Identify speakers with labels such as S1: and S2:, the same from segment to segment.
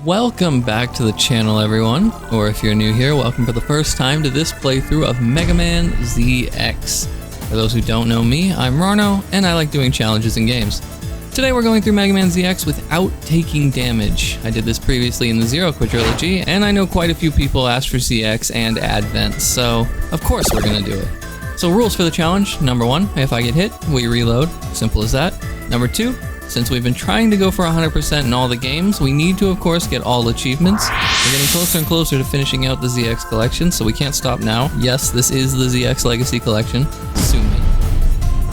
S1: Welcome back to the channel, everyone, or if you're new here, welcome for the first time to this playthrough of Mega Man ZX. For those who don't know me, I'm Rarno, and I like doing challenges in games. Today we're going through Mega Man ZX without taking damage. I did this previously in the Zero quadrilogy, and I know quite a few people asked for ZX and Advent, so of course we're gonna do it. So rules for the challenge: number 1, if I get hit, we reload, simple as that. Number 2, since we've been trying to go for 100% in all the games, we need to of course get all achievements. We're getting closer and closer to finishing out the ZX collection, so we can't stop now. Yes, this is the ZX Legacy Collection. Sue me.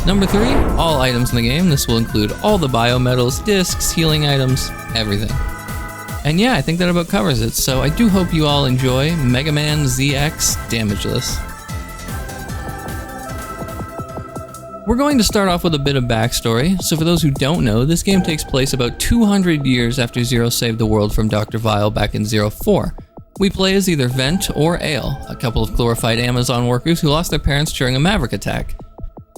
S1: Number 3, all items in the game. This will include all the biometals, discs, healing items, everything. And yeah, I think that about covers it, so I do hope you all enjoy Mega Man ZX Damageless. We're going to start off with a bit of backstory. So for those who don't know, this game takes place about 200 years after Zero saved the world from Dr. Vile back in Zero 4. We play as either Vent or Ale, a couple of glorified Amazon workers who lost their parents during a Maverick attack.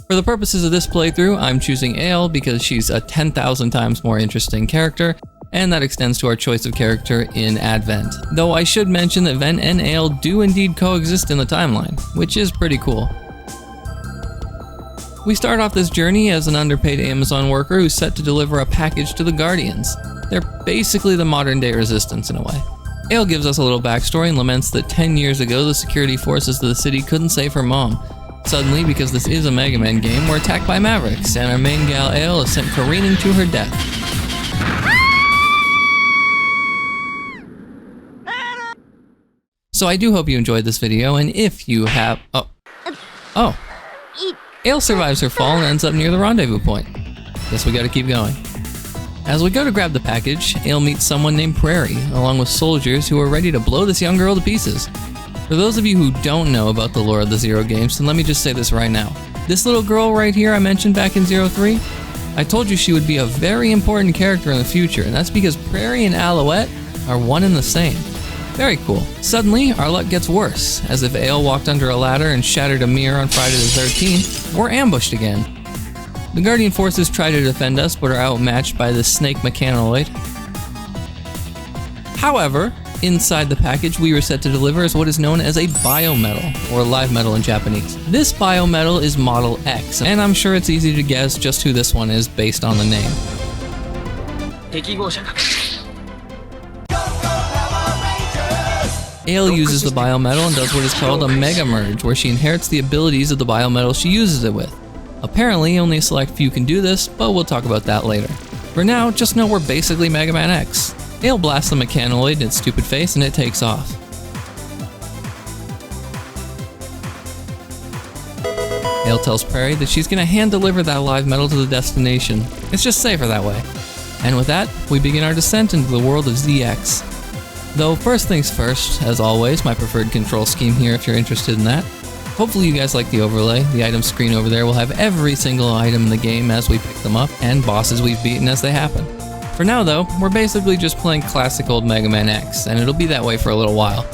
S1: For the purposes of this playthrough, I'm choosing Ale because she's a 10,000 times more interesting character, and that extends to our choice of character in Advent. Though I should mention that Vent and Ale do indeed coexist in the timeline, which is pretty cool. We start off this journey as an underpaid Amazon worker who's set to deliver a package to the Guardians. They're basically the modern day Resistance in a way. Ale gives us a little backstory and laments that 10 years ago the security forces of the city couldn't save her mom. Suddenly, because this is a Mega Man game, we're attacked by Mavericks, and our main gal Ale is sent careening to her death. So I do hope you enjoyed this video, and if you have... Oh. Ale survives her fall and ends up near the rendezvous point. Guess we gotta keep going. As we go to grab the package, Ale meets someone named Prairie, along with soldiers who are ready to blow this young girl to pieces. For those of you who don't know about the lore of the Zero games, then let me just say this right now. This little girl right here I mentioned back in Zero 3, I told you she would be a very important character in the future, and that's because Prairie and Alouette are one and the same. Very cool. Suddenly, our luck gets worse. As if Ale walked under a ladder and shattered a mirror on Friday the 13th, we're ambushed again. The Guardian forces try to defend us, but are outmatched by the snake Mechanaloid. However, inside the package we were set to deliver is what is known as a Biometal, or live metal in Japanese. This Biometal is Model X, and I'm sure it's easy to guess just who this one is based on the name. Ale uses the Biometal and does what is called a Mega Merge, where she inherits the abilities of the Biometal she uses it with. Apparently, only a select few can do this, but we'll talk about that later. For now, just know we're basically Mega Man X. Ale blasts the Mechanaloid in its stupid face and it takes off. Ale tells Prairie that she's gonna hand-deliver that live metal to the destination. It's just safer that way. And with that, we begin our descent into the world of ZX. Though first things first, as always, my preferred control scheme here if you're interested in that. Hopefully you guys like the overlay. The item screen over there will have every single item in the game as we pick them up, and bosses we've beaten as they happen. For now though, we're basically just playing classic old Mega Man X, and it'll be that way for a little while.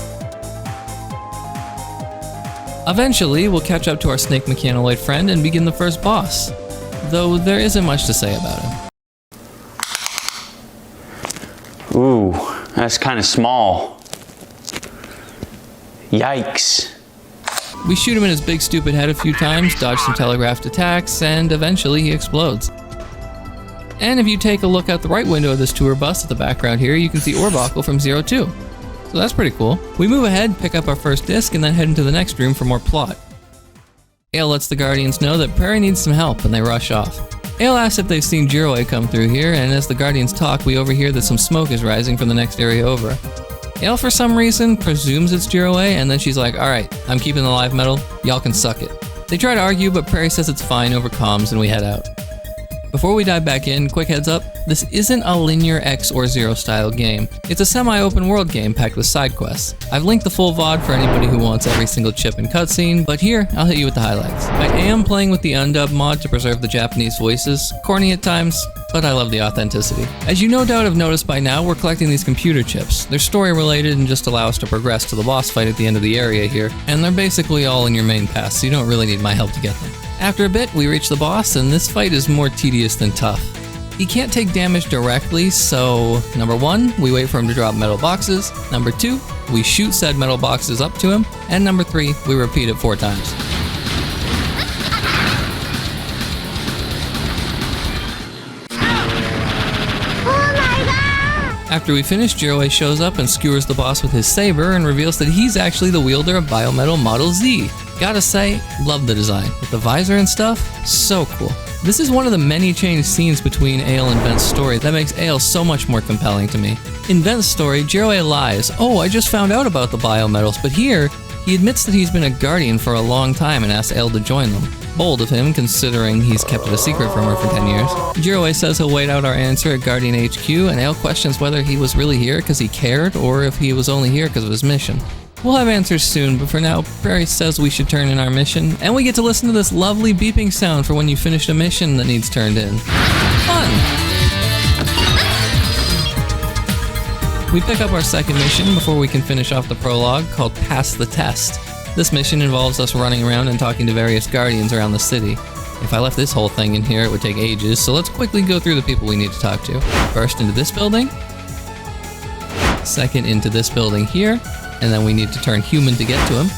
S1: Eventually, we'll catch up to our snake Mechanaloid friend and begin the first boss, though there isn't much to say about him.
S2: Ooh, that's kind of small. Yikes.
S1: We shoot him in his big stupid head a few times, dodge some telegraphed attacks, and eventually he explodes. And if you take a look out the right window of this tour bus at the background here, you can see Orbuckle from Zero 2. So that's pretty cool. We move ahead, pick up our first disc, and then head into the next room for more plot. Ale lets the Guardians know that Prairie needs some help, and they rush off. Ale asks if they've seen Gelroid come through here, and as the Guardians talk, we overhear that some smoke is rising from the next area over. Ale, for some reason, presumes it's Gelroid, and then she's like, alright, I'm keeping the live metal, y'all can suck it. They try to argue, but Prairie says it's fine over comms, and we head out. Before we dive back in, quick heads up, this isn't a linear X or Zero style game. It's a semi-open world game packed with side quests. I've linked the full VOD for anybody who wants every single chip and cutscene, but here, I'll hit you with the highlights. I am playing with the undub mod to preserve the Japanese voices, corny at times, but I love the authenticity. As you no doubt have noticed by now, we're collecting these computer chips. They're story related and just allow us to progress to the boss fight at the end of the area here, and they're basically all in your main path, so you don't really need my help to get them. After a bit, we reach the boss, and this fight is more tedious than tough. He can't take damage directly, so number 1, we wait for him to drop metal boxes. Number 2, we shoot said metal boxes up to him. And number 3, we repeat it 4 times. After we finish, Gelroid shows up and skewers the boss with his saber and reveals that he's actually the wielder of Biometal Model Z. Gotta say, love the design. With the visor and stuff, so cool. This is one of the many changed scenes between Ale and Vent's story that makes Ale so much more compelling to me. In Vent's story, Gelroid lies, "Oh, I just found out about the biometals," but here, he admits that he's been a guardian for a long time and asks Ale to join them. Bold of him, considering he's kept it a secret from her for 10 years. Gelroid says he'll wait out our answer at Guardian HQ, and Ale questions whether he was really here because he cared, or if he was only here because of his mission. We'll have answers soon, but for now, Prairie says we should turn in our mission, and we get to listen to this lovely beeping sound for when you finished a mission that needs turned in. Fun! We pick up our second mission before we can finish off the prologue, called Pass the Test. This mission involves us running around and talking to various guardians around the city. If I left this whole thing in here, it would take ages, so let's quickly go through the people we need to talk to. First into this building, second into this building here, and then we need to turn human to get to him,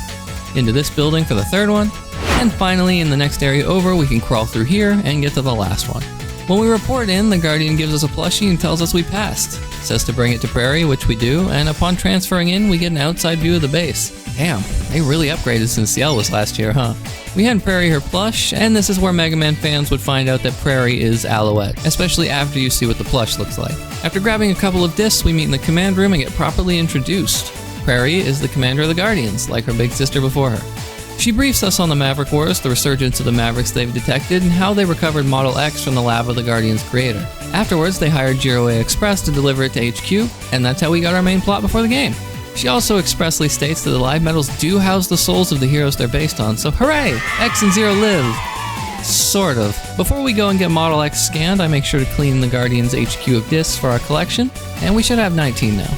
S1: into this building for the third one, and finally in the next area over we can crawl through here and get to the last one. When we report in, the Guardian gives us a plushie and tells us we passed. Says to bring it to Prairie, which we do, and upon transferring in, we get an outside view of the base. Damn, they really upgraded since Ciel was last year, huh? We hand Prairie her plush, and this is where Mega Man fans would find out that Prairie is Alouette, especially after you see what the plush looks like. After grabbing a couple of discs, we meet in the command room and get properly introduced. Prairie is the commander of the Guardians, like her big sister before her. She briefs us on the Maverick Wars, the resurgence of the Mavericks they've detected, and how they recovered Model X from the lab of the Guardians' creator. Afterwards, they hired Gelroid Express to deliver it to HQ, and that's how we got our main plot before the game. She also expressly states that the live metals do house the souls of the heroes they're based on, so hooray! X and Zero live! Sort of. Before we go and get Model X scanned, I make sure to clean the Guardians HQ of discs for our collection, and we should have 19 now.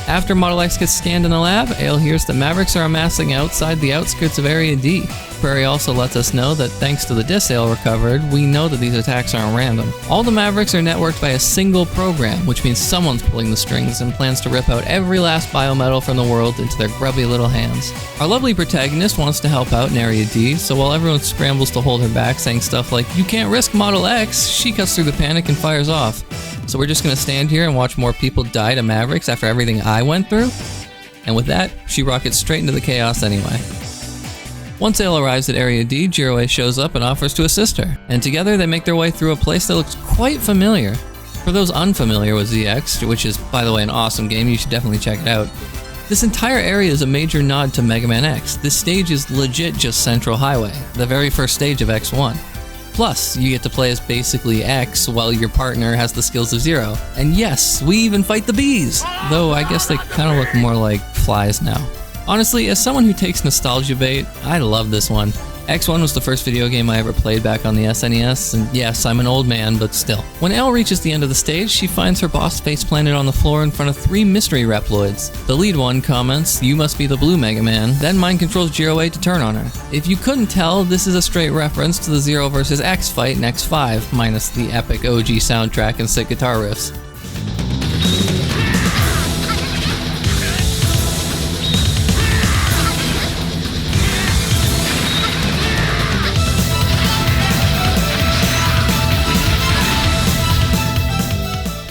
S1: After Model X gets scanned in the lab, Ale hears that Mavericks are amassing outside the outskirts of Area D. Prairie also lets us know that thanks to the discs Ale recovered, we know that these attacks aren't random. All the Mavericks are networked by a single program, which means someone's pulling the strings and plans to rip out every last biometal from the world into their grubby little hands. Our lovely protagonist wants to help out in Area D, so while everyone scrambles to hold her back saying stuff like, "You can't risk Model X," she cuts through the panic and fires off. So we're just gonna stand here and watch more people die to Mavericks after everything I went through? And with that, she rockets straight into the chaos anyway. Once Ale arrives at Area D, Gelroid shows up and offers to assist her, and together they make their way through a place that looks quite familiar. For those unfamiliar with ZX, which is, by the way, an awesome game, you should definitely check it out. This entire area is a major nod to Mega Man X. This stage is legit just Central Highway, the very first stage of X1. Plus, you get to play as basically X while your partner has the skills of Zero. And yes, we even fight the bees! Though I guess they kind of look more like flies now. Honestly, as someone who takes nostalgia bait, I love this one. X1 was the first video game I ever played back on the SNES, and yes, I'm an old man, but still. When Elle reaches the end of the stage, she finds her boss face planted on the floor in front of 3 mystery Raptoroids. The lead one comments, "You must be the blue Mega Man," then mind controls Gelroid to turn on her. If you couldn't tell, this is a straight reference to the Zero vs. X fight in X5, minus the epic OG soundtrack and sick guitar riffs.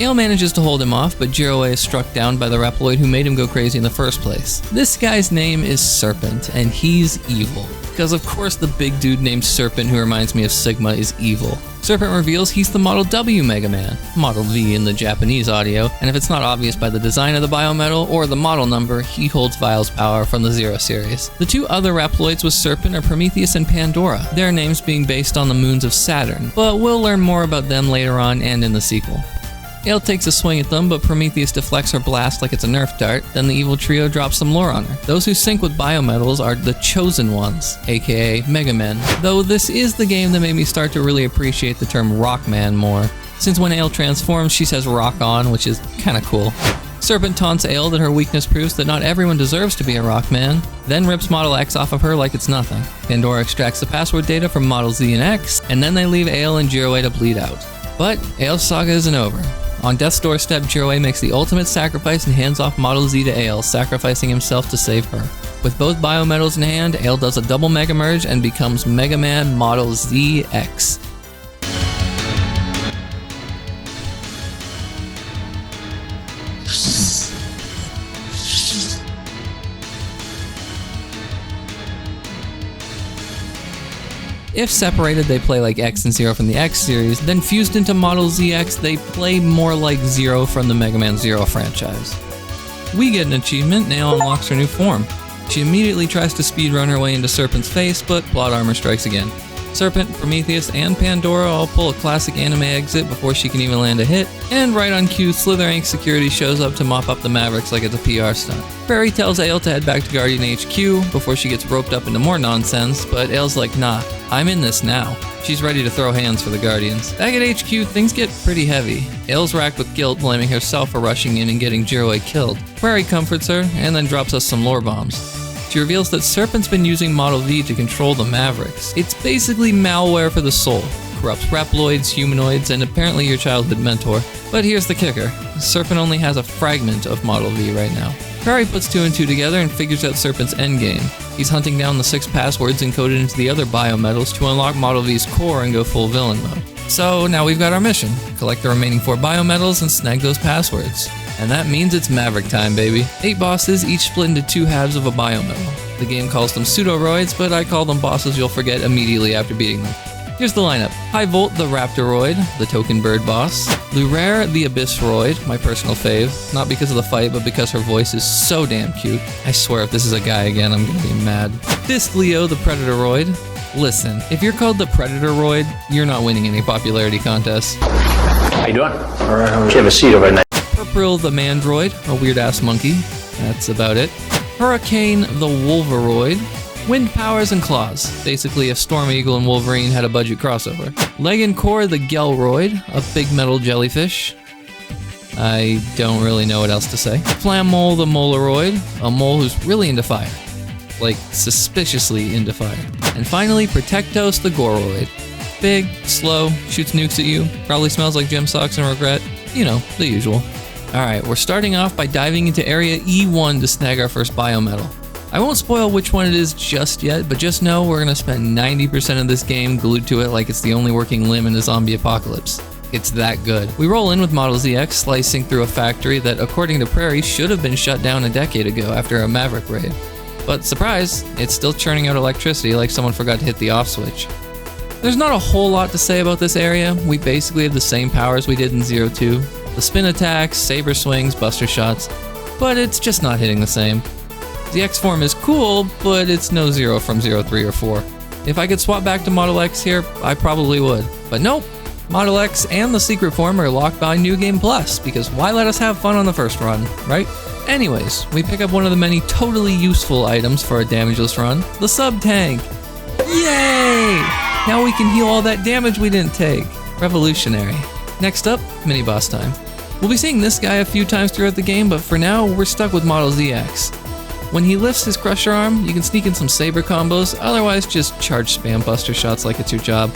S1: Ale manages to hold him off, but Gelroid is struck down by the Raptoroid who made him go crazy in the first place. This guy's name is Serpent, and he's evil. Because of course the big dude named Serpent who reminds me of Sigma is evil. Serpent reveals he's the Model W Mega Man, Model V in the Japanese audio, and if it's not obvious by the design of the biometal or the model number, he holds Vile's power from the Zero series. The 2 other Raptoroids with Serpent are Prometheus and Pandora, their names being based on the moons of Saturn, but we'll learn more about them later on and in the sequel. Ale takes a swing at them, but Prometheus deflects her blast like it's a Nerf dart, then the evil trio drops some lore on her. Those who sync with biometals are the Chosen Ones, aka Mega Men, though this is the game that made me start to really appreciate the term Rockman more, since when Ale transforms she says rock on, which is kinda cool. Serpent taunts Ale that her weakness proves that not everyone deserves to be a Rockman, then rips Model X off of her like it's nothing. Pandora extracts the password data from Model Z and X, and then they leave Ale and Gelroid to bleed out. But Ael's saga isn't over. On death's doorstep, Gelroid makes the ultimate sacrifice and hands off Model Z to Ael, sacrificing himself to save her. With both biometals in hand, Ael does a double Mega Merge and becomes Mega Man Model ZX. If separated, they play like X and Zero from the X series, then fused into Model ZX, they play more like Zero from the Mega Man Zero franchise. We get an achievement, Nail unlocks her new form. She immediately tries to speedrun her way into Serpent's face, but plot armor strikes again. Serpent, Prometheus, and Pandora all pull a classic anime exit before she can even land a hit, and right on cue, Slither Inc security shows up to mop up the Mavericks like it's a PR stunt. Prairie tells Ael to head back to Guardian HQ before she gets roped up into more nonsense, but Ael's like, nah, I'm in this now. She's ready to throw hands for the Guardians. Back at HQ, things get pretty heavy. Ael's racked with guilt, blaming herself for rushing in and getting Gelroid killed. Prairie comforts her, and then drops us some lore bombs. She reveals that Serpent's been using Model V to control the Mavericks. It's basically malware for the soul. Corrupts Raptoroids, humanoids, and apparently your childhood mentor. But here's the kicker. Serpent only has a fragment of Model V right now. Prairie puts 2 and 2 together and figures out Serpent's endgame. He's hunting down the 6 passwords encoded into the other biometals to unlock Model V's core and go full villain mode. So now we've got our mission. Collect the remaining 4 biometals and snag those passwords. And that means it's Maverick time, baby. 8 bosses, each split into 2 halves of a biometal. The game calls them pseudoroids, but I call them bosses you'll forget immediately after beating them. Here's the lineup. Hivolt, the Raptoroid, the token bird boss. Lurerre, the Abysroid, my personal fave. Not because of the fight, but because her voice is so damn cute. I swear if this is a guy again, I'm gonna be mad. Fistleo, the Predatoroid. Listen, if you're called the Predatoroid, you're not winning any popularity contests.
S2: How you doing? All right, how are you? Have a seat over there.
S1: Purprill, the Mandroid, a weird-ass monkey. That's about it. Hurricaune, the Wolveroid. Wind powers and claws. Basically, if Storm Eagle and Wolverine had a budget crossover. Leganchor, the Gelroid, a big metal jellyfish. I don't really know what else to say. Flammole, the Moleroid, a mole who's really into fire. Like, suspiciously into fire. And finally, Protectos, the Goreroid. Big, slow, shoots nukes at you, probably smells like gym socks and regret. You know, the usual. Alright, we're starting off by diving into Area E1 to snag our first biometal. I won't spoil which one it is just yet, but just know we're gonna spend 90% of this game glued to it like it's the only working limb in a zombie apocalypse. It's that good. We roll in with Model ZX slicing through a factory that, according to Prairie, should have been shut down a decade ago after a Maverick raid. But surprise, it's still churning out electricity like someone forgot to hit the off switch. There's not a whole lot to say about this area. We basically have the same powers we did in 02. The spin attacks, saber swings, buster shots, but it's just not hitting the same. The X form is cool, but it's no Zero from 03 or 4. If I could swap back to Model X here, I probably would. But nope, Model X and the secret form are locked by New Game Plus, because why let us have fun on the first run, right? Anyways, we pick up one of the many totally useful items for a damageless run, the sub-tank. Yay! Now we can heal all that damage we didn't take. Revolutionary. Next up, mini-boss time. We'll be seeing this guy a few times throughout the game, but for now, we're stuck with Model ZX. When he lifts his crusher arm, you can sneak in some saber combos, otherwise just charge spam buster shots like it's your job.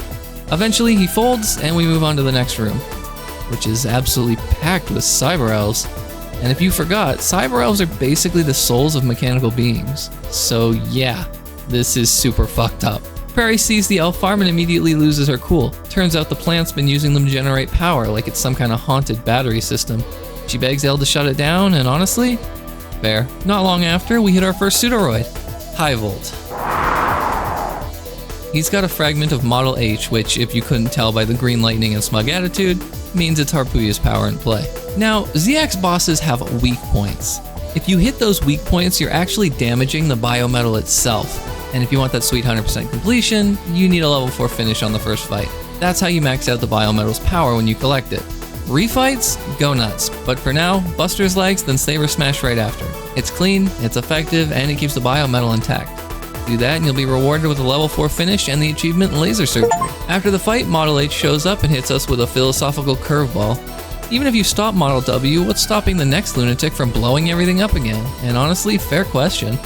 S1: Eventually, he folds, and we move on to the next room, which is absolutely packed with cyber elves. And if you forgot, cyber elves are basically the souls of mechanical beings. So yeah, this is super fucked up. Prairie sees the elf farm and immediately loses her cool. Turns out the plant's been using them to generate power like it's some kind of haunted battery system. She begs El to shut it down, and honestly, fair. Not long after, we hit our first pseudoroid, Hivolt. He's got a fragment of Model H, which, if you couldn't tell by the green lightning and smug attitude, means it's Harpuya's power in play. Now, ZX bosses have weak points. If you hit those weak points, you're actually damaging the biometal itself. And if you want that sweet 100% completion, you need a level 4 finish on the first fight. That's how you max out the biometal's power when you collect it. Refights? Go nuts. But for now, Buster's legs, then Saber Smash right after. It's clean, it's effective, and it keeps the biometal intact. Do that and you'll be rewarded with a level 4 finish and the achievement Laser Surgery. After the fight, Model H shows up and hits us with a philosophical curveball. Even if you stop Model W, what's stopping the next lunatic from blowing everything up again? And honestly, fair question.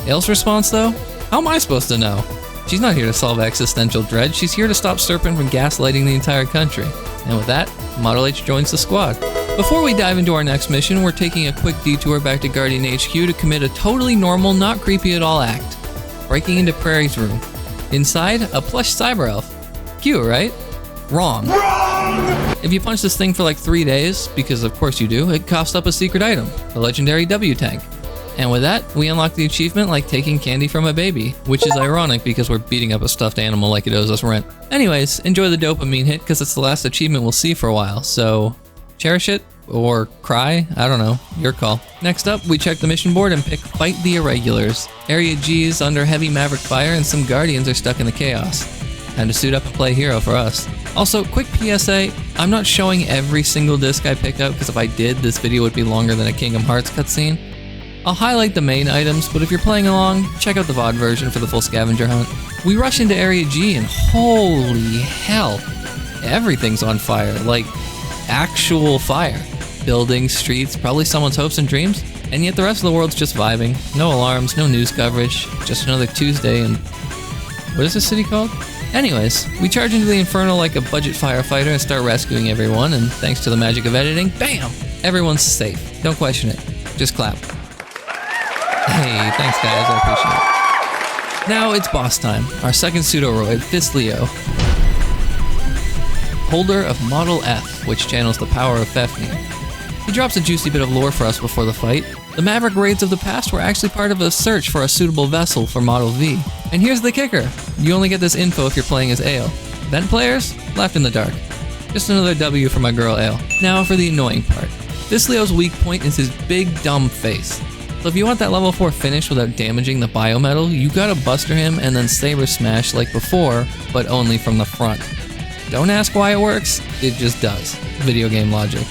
S1: Ael's response though? How am I supposed to know? She's not here to solve existential dread, she's here to stop Serpent from gaslighting the entire country. And with that, Model H joins the squad. Before we dive into our next mission, we're taking a quick detour back to Guardian HQ to commit a totally normal, not creepy at all act. Breaking into Prairie's room. Inside, a plush cyber elf. Cute, right? Wrong. If you punch this thing for like 3 days, because of course you do, it coughs up a secret item, the legendary W tank. And with that, we unlock the achievement like taking candy from a baby, which is ironic because we're beating up a stuffed animal like it owes us rent. Anyways, enjoy the dopamine hit because it's the last achievement we'll see for a while, so cherish it or cry, I don't know, your call. Next up, we check the mission board and pick Fight the Irregulars. Area G is under heavy maverick fire and some guardians are stuck in the chaos. Time to suit up and play hero for us. Also, quick PSA, I'm not showing every single disc I pick up because if I did, this video would be longer than a Kingdom Hearts cutscene. I'll highlight the main items, but if you're playing along, check out the VOD version for the full scavenger hunt. We rush into Area G and holy hell, everything's on fire, like actual fire. Buildings, streets, probably someone's hopes and dreams, and yet the rest of the world's just vibing. No alarms, no news coverage, just another Tuesday in... what is this city called? Anyways, we charge into the Inferno like a budget firefighter and start rescuing everyone, and thanks to the magic of editing, BAM! Everyone's safe. Don't question it. Just clap. Hey, thanks guys, I appreciate it. Now it's boss time. Our second Pseudoroid, Fistleo. Holder of Model F, which channels the power of Fefnir. He drops a juicy bit of lore for us before the fight. The Maverick raids of the past were actually part of a search for a suitable vessel for Model V. And here's the kicker. You only get this info if you're playing as Ale. Vent players? Left in the dark. Just another W for my girl Ale. Now for the annoying part. Fistleo's weak point is his big dumb face. So if you want that level 4 finish without damaging the Biometal, you gotta buster him and then Saber Smash like before, but only from the front. Don't ask why it works, it just does. Video game logic.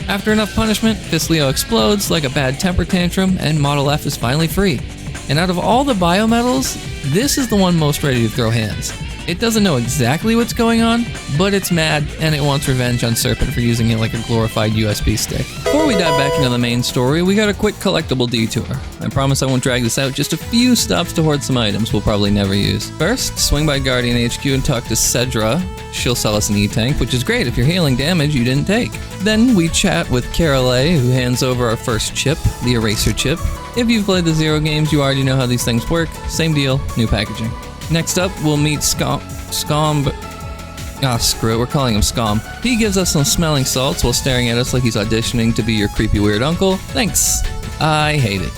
S1: After enough punishment, Fistleo explodes like a bad temper tantrum and Model F is finally free. And out of all the Biometals, this is the one most ready to throw hands. It doesn't know exactly what's going on, but it's mad and it wants revenge on Serpent for using it like a glorified USB stick. Before we dive back into the main story, we got a quick collectible detour. I promise I won't drag this out, just a few stops to hoard some items we'll probably never use. First, swing by Guardian HQ and talk to Cedra. She'll sell us an E-Tank, which is great if you're healing damage you didn't take. Then we chat with Carolee, who hands over our first chip, the Eraser chip. If you've played the Zero games, you already know how these things work. Same deal, new packaging. Next up, we'll meet Scum. Screw it, we're calling him Scum. He gives us some smelling salts while staring at us like he's auditioning to be your creepy weird uncle. Thanks. I hate it.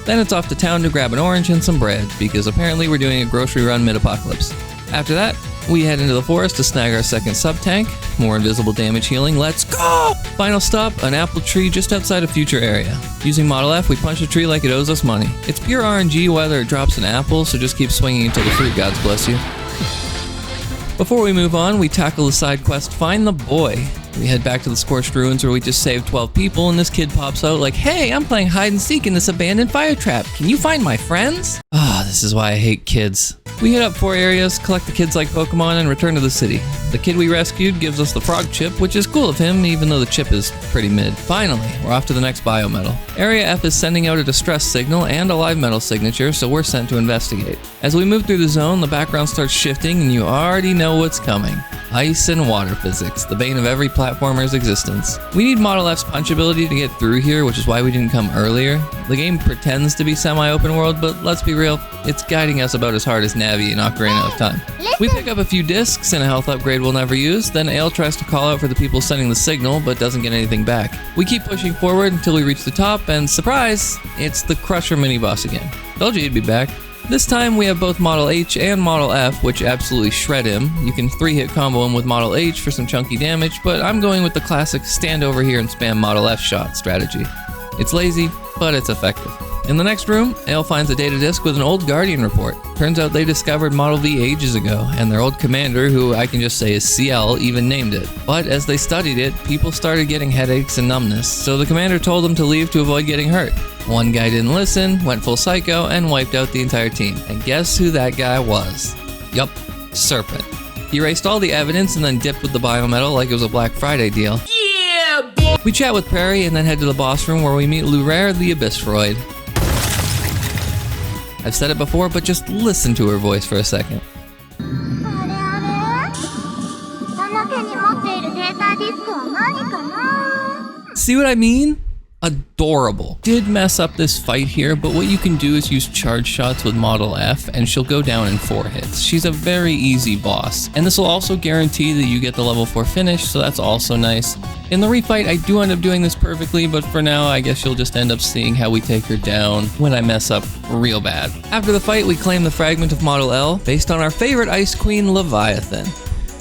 S1: Then it's off to town to grab an orange and some bread, because apparently we're doing a grocery run mid-apocalypse. After that, we head into the forest to snag our second sub-tank. More invisible damage healing, let's go! Final stop, an apple tree just outside a future area. Using Model F, we punch the tree like it owes us money. It's pure RNG whether it drops an apple, so just keep swinging until the fruit gods bless you. Before we move on, we tackle the side quest, Find the Boy. We head back to the Scorched Ruins where we just saved 12 people and this kid pops out like, hey, I'm playing hide and seek in this abandoned fire trap. Can you find my friends? This is why I hate kids. We hit up 4 areas, collect the kids like Pokemon, and return to the city. The kid we rescued gives us the frog chip, which is cool of him, even though the chip is pretty mid. Finally, we're off to the next Biometal. Area F is sending out a distress signal and a live metal signature, so we're sent to investigate. As we move through the zone, the background starts shifting, and you already know what's coming. Ice and water physics, the bane of every platformer's existence. We need Model F's punch ability to get through here, which is why we didn't come earlier. The game pretends to be semi-open world, but let's be real, it's guiding us about as hard as Navi in Ocarina of Time. We pick up a few discs and a health upgrade we'll never use, then Ale tries to call out for the people sending the signal, but doesn't get anything back. We keep pushing forward until we reach the top, and surprise, it's the Crusher mini-boss again. Told you he'd be back. This time we have both Model H and Model F, which absolutely shred him. You can 3-hit combo him with Model H for some chunky damage, but I'm going with the classic stand over here and spam Model F shot strategy. It's lazy, but it's effective. In the next room, Ale finds a data disk with an old Guardian report. Turns out they discovered Model V ages ago, and their old commander, who I can just say is CL, even named it. But as they studied it, people started getting headaches and numbness, so the commander told them to leave to avoid getting hurt. One guy didn't listen, went full psycho, and wiped out the entire team. And guess who that guy was? Yup, Serpent. He erased all the evidence and then dipped with the Biometal like it was a Black Friday deal. Yeah, boy! We chat with Prairie and then head to the boss room where we meet Lurerre the Abysroid. I've said it before, but just listen to her voice for a second. See what I mean? Adorable. Did mess up this fight here, but what you can do is use charge shots with Model F and she'll go down in 4 hits. She's a very easy boss, and this will also guarantee that you get the level 4 finish, so that's also nice. In the refight, I do end up doing this perfectly, but for now, I guess you'll just end up seeing how we take her down when I mess up real bad. After the fight, we claim the fragment of Model L based on our favorite Ice Queen, Leviathan.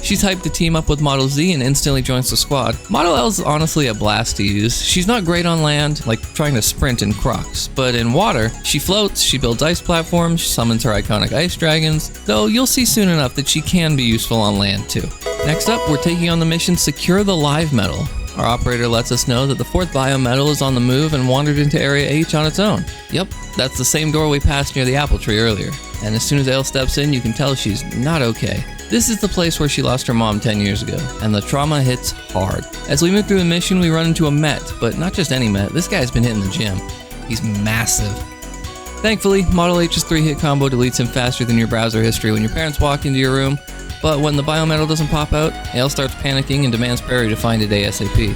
S1: She's hyped to team up with Model Z and instantly joins the squad. Model L is honestly a blast to use. She's not great on land, like trying to sprint in Crocs, but in water, she floats, she builds ice platforms, summons her iconic ice dragons, though you'll see soon enough that she can be useful on land too. Next up, we're taking on the mission Secure the Live Metal. Our operator lets us know that the 4th Biometal is on the move and wandered into Area H on its own. Yep, that's the same door we passed near the apple tree earlier. And as soon as Ale steps in, you can tell she's not okay. This is the place where she lost her mom 10 years ago, and the trauma hits hard. As we move through the mission, we run into a Met, but not just any Met. This guy's been hitting the gym. He's massive. Thankfully, Model H's 3-hit combo deletes him faster than your browser history when your parents walk into your room, but when the Biometal doesn't pop out, Ale starts panicking and demands Prairie to find it ASAP.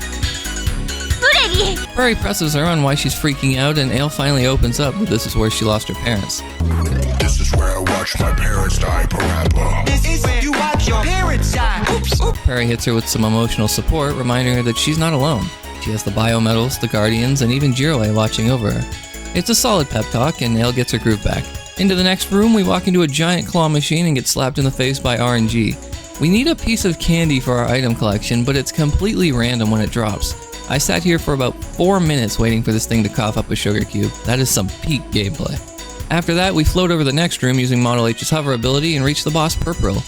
S1: Prairie presses her on why she's freaking out, and Ale finally opens up that this is where she lost her parents.
S3: This is where I watched my parents die, Parappa. This is where you watch your parents die. Oops.
S1: Prairie hits her with some emotional support, reminding her that she's not alone. She has the Biometals, the Guardians, and even Gelroid watching over her. It's a solid pep talk, and Ale gets her groove back. Into the next room, we walk into a giant claw machine and get slapped in the face by RNG. We need a piece of candy for our item collection, but it's completely random when it drops. I sat here for about 4 minutes waiting for this thing to cough up a sugar cube. That is some peak gameplay. After that, we float over the next room using Model H's hover ability and reach the boss Purprill.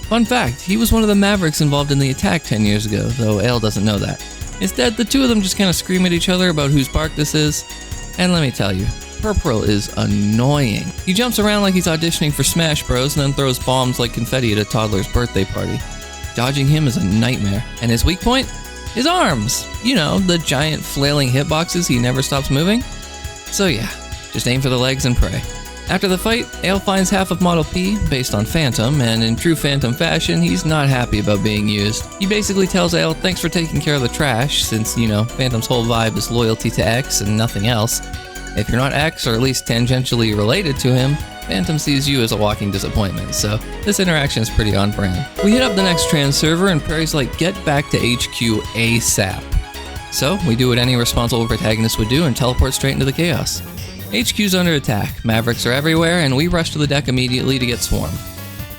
S1: Fun fact, he was one of the Mavericks involved in the attack 10 years ago, though Ale doesn't know that. Instead, the two of them just kind of scream at each other about whose bark this is, and let me tell you, Purprill is annoying. He jumps around like he's auditioning for Smash Bros and then throws bombs like confetti at a toddler's birthday party. Dodging him is a nightmare, and his weak point? His arms! You know, the giant flailing hitboxes he never stops moving. So yeah, just aim for the legs and pray. After the fight, Ale finds half of Model P, based on Phantom, and in true Phantom fashion, he's not happy about being used. He basically tells Ale thanks for taking care of the trash, since, you know, Phantom's whole vibe is loyalty to X and nothing else. If you're not X, or at least tangentially related to him, Phantom sees you as a walking disappointment, so this interaction is pretty on brand. We hit up the next trans server, and Prairie's like, get back to HQ ASAP. So, we do what any responsible protagonist would do and teleport straight into the chaos. HQ's under attack, Mavericks are everywhere, and we rush to the deck immediately to get swarmed.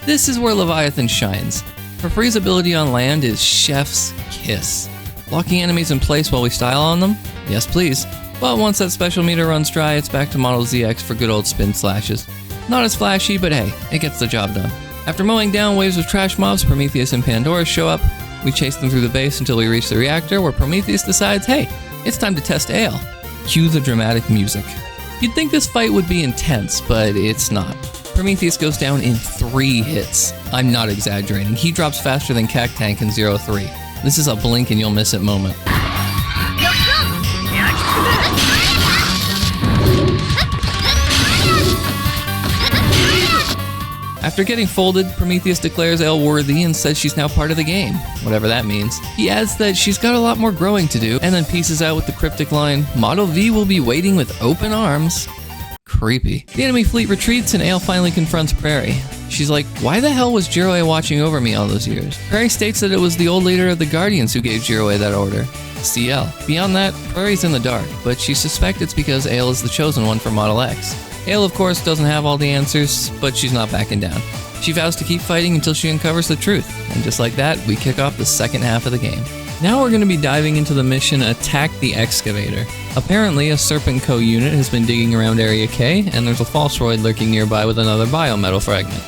S1: This is where Leviathan shines. Her freeze ability on land is chef's kiss. Locking enemies in place while we style on them? Yes please. But once that special meter runs dry, it's back to Model ZX for good old spin slashes. Not as flashy, but hey, it gets the job done. After mowing down waves of trash mobs, Prometheus and Pandora show up. We chase them through the base until we reach the reactor, where Prometheus decides, hey, it's time to test Ale. Cue the dramatic music. You'd think this fight would be intense, but it's not. Prometheus goes down in 3 hits. I'm not exaggerating. He drops faster than Cactank in 0-3. This is a blink and you'll miss it moment. After getting folded, Prometheus declares Ale worthy and says she's now part of the game, whatever that means. He adds that she's got a lot more growing to do, and then pieces out with the cryptic line, Model V will be waiting with open arms. Creepy. The enemy fleet retreats and Ale finally confronts Prairie. She's like, why the hell was Gelroid watching over me all those years? Prairie states that it was the old leader of the Guardians who gave Gelroid that order. CL. Beyond that, Prairie's in the dark, but she suspects it's because Ale is the chosen one for Model X. Ale, of course, doesn't have all the answers, but she's not backing down. She vows to keep fighting until she uncovers the truth, and just like that, we kick off the second half of the game. Now we're going to be diving into the mission Attack the Excavator. Apparently, a Serpent Co unit has been digging around Area K, and there's a Falseroid lurking nearby with another Biometal fragment.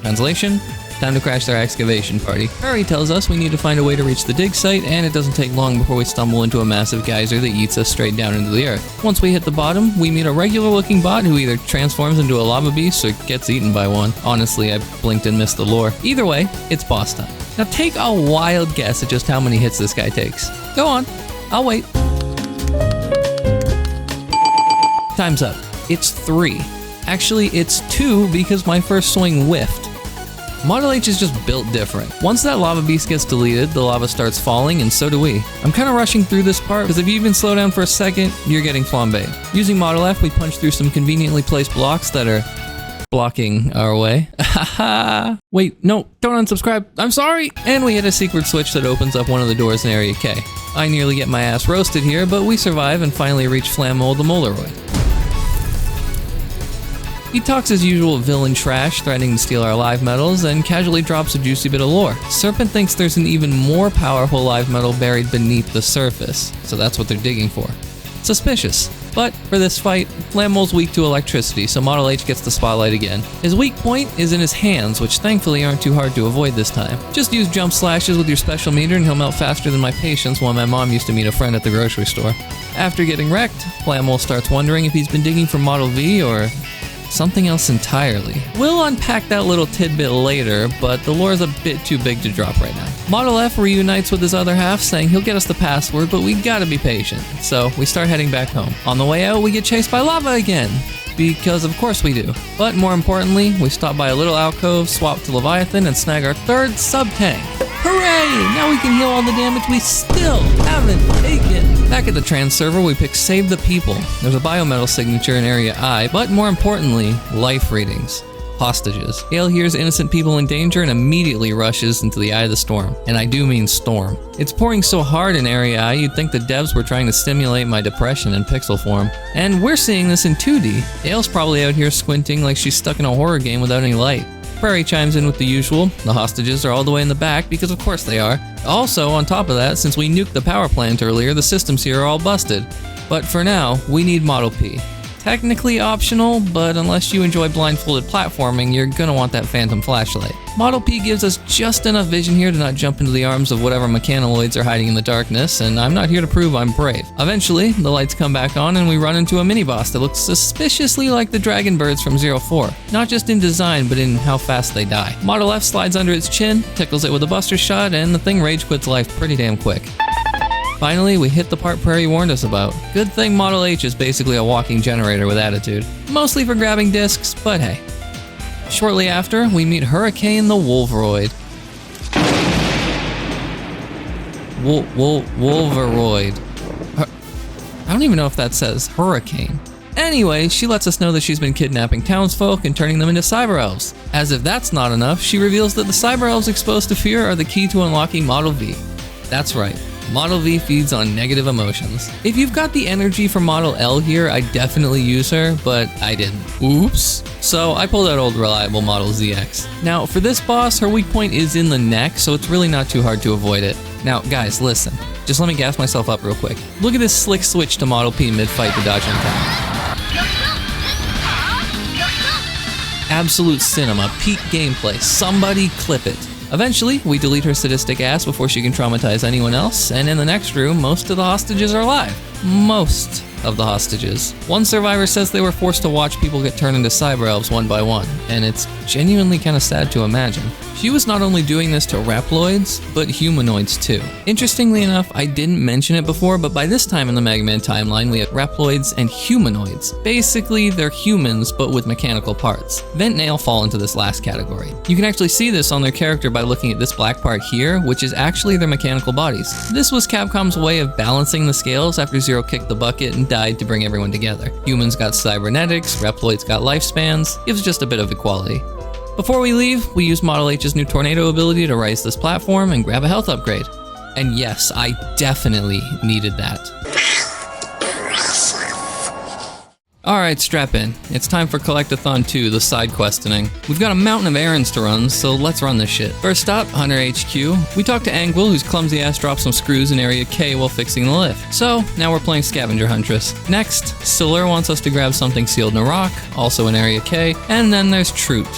S1: Translation? Time to crash their excavation party. Prairie tells us we need to find a way to reach the dig site, and it doesn't take long before we stumble into a massive geyser that eats us straight down into the earth. Once we hit the bottom, we meet a regular looking bot who either transforms into a lava beast or gets eaten by one. Honestly, I blinked and missed the lore. Either way, it's boss time. Now take a wild guess at just how many hits this guy takes. Go on, I'll wait. Time's up. It's 3. Actually, it's 2 because my first swing whiffed. Model H is just built different. Once that lava beast gets deleted, the lava starts falling, and so do we. I'm kind of rushing through this part because if you even slow down for a second, you're getting flambéed. Using Model F, we punch through some conveniently placed blocks that are blocking our way. Haha. Wait, no, don't unsubscribe. I'm sorry. And we hit a secret switch that opens up one of the doors in Area K. I nearly get my ass roasted here, but we survive and finally reach Flammole the Moleroid. He talks his usual villain trash, threatening to steal our live metals, and casually drops a juicy bit of lore. Serpent thinks there's an even more powerful live metal buried beneath the surface, so that's what they're digging for. Suspicious. But for this fight, Flammole's weak to electricity, so Model H gets the spotlight again. His weak point is in his hands, which thankfully aren't too hard to avoid this time. Just use jump slashes with your special meter and he'll melt faster than my patience while my mom used to meet a friend at the grocery store. After getting wrecked, Flammole starts wondering if he's been digging for Model V or something else entirely. We'll unpack that little tidbit later, but the lore is a bit too big to drop right now. Model F reunites with his other half, saying he'll get us the password, but we gotta be patient. So we start heading back home. On the way out, we get chased by lava again. Because of course we do. But more importantly, we stop by a little alcove, swap to Leviathan, and snag our 3rd sub-tank. Hooray! Now we can heal all the damage we still haven't taken. Back at the trans server, we pick Save the People. There's a Biometal signature in Area I, but more importantly, life readings. Hostages. Gale hears innocent people in danger and immediately rushes into the eye of the storm. And I do mean storm. It's pouring so hard in Area I, you'd think the devs were trying to stimulate my depression in pixel form. And we're seeing this in 2D. Gale's probably out here squinting like she's stuck in a horror game without any light. Prairie chimes in with the usual. The hostages are all the way in the back because of course they are. Also, on top of that, since we nuked the power plant earlier, the systems here are all busted. But for now, we need Model P. Technically optional, but unless you enjoy blindfolded platforming, you're gonna want that phantom flashlight. Model P gives us just enough vision here to not jump into the arms of whatever mechanaloids are hiding in the darkness, and I'm not here to prove I'm brave. Eventually, the lights come back on and we run into a mini-boss that looks suspiciously like the dragon birds from 04. Not just in design, but in how fast they die. Model F slides under its chin, tickles it with a buster shot, and the thing rage quits life pretty damn quick. Finally, we hit the part Prairie warned us about. Good thing Model H is basically a walking generator with attitude. Mostly for grabbing discs, but hey. Shortly after, we meet Hurricaune the Wolveroid. Wolveroid. I don't even know if that says Hurricane. Anyway, she lets us know that she's been kidnapping townsfolk and turning them into cyber elves. As if that's not enough, she reveals that the cyber elves exposed to fear are the key to unlocking Model V. That's right. Model V feeds on negative emotions. If you've got the energy for Model L here, I'd definitely use her, but I didn't. Oops. So I pulled out old reliable Model ZX. Now, for this boss, her weak point is in the neck, so it's really not too hard to avoid it. Now, guys, listen. Just let me gas myself up real quick. Look at this slick switch to Model P mid-fight to dodge impact. Absolute cinema, peak gameplay. Somebody clip it. Eventually, we delete her sadistic ass before she can traumatize anyone else, and in the next room, most of the hostages are alive. Most of the hostages. One survivor says they were forced to watch people get turned into cyber elves one by one, and it's genuinely kind of sad to imagine. She was not only doing this to Raptoroids, but humanoids too. Interestingly enough, I didn't mention it before, but by this time in the Mega Man timeline, we have Raptoroids and humanoids. Basically, they're humans, but with mechanical parts. Vent Nail fall into this last category. You can actually see this on their character by looking at this black part here, which is actually their mechanical bodies. This was Capcom's way of balancing the scales after Zero kicked the bucket and died to bring everyone together. Humans got cybernetics, Reploids got lifespans, gives just a bit of equality. Before we leave, we use Model H's new tornado ability to rise this platform and grab a health upgrade. And yes, I definitely needed that. Alright, strap in. It's time for Collectathon 2, the side questioning. We've got a mountain of errands to run, so let's run this shit. First stop, Hunter HQ. We talked to Angwil, whose clumsy ass dropped some screws in Area K while fixing the lift. So, now we're playing Scavenger Huntress. Next, Slither wants us to grab something sealed in a rock, also in Area K, and then there's Truit.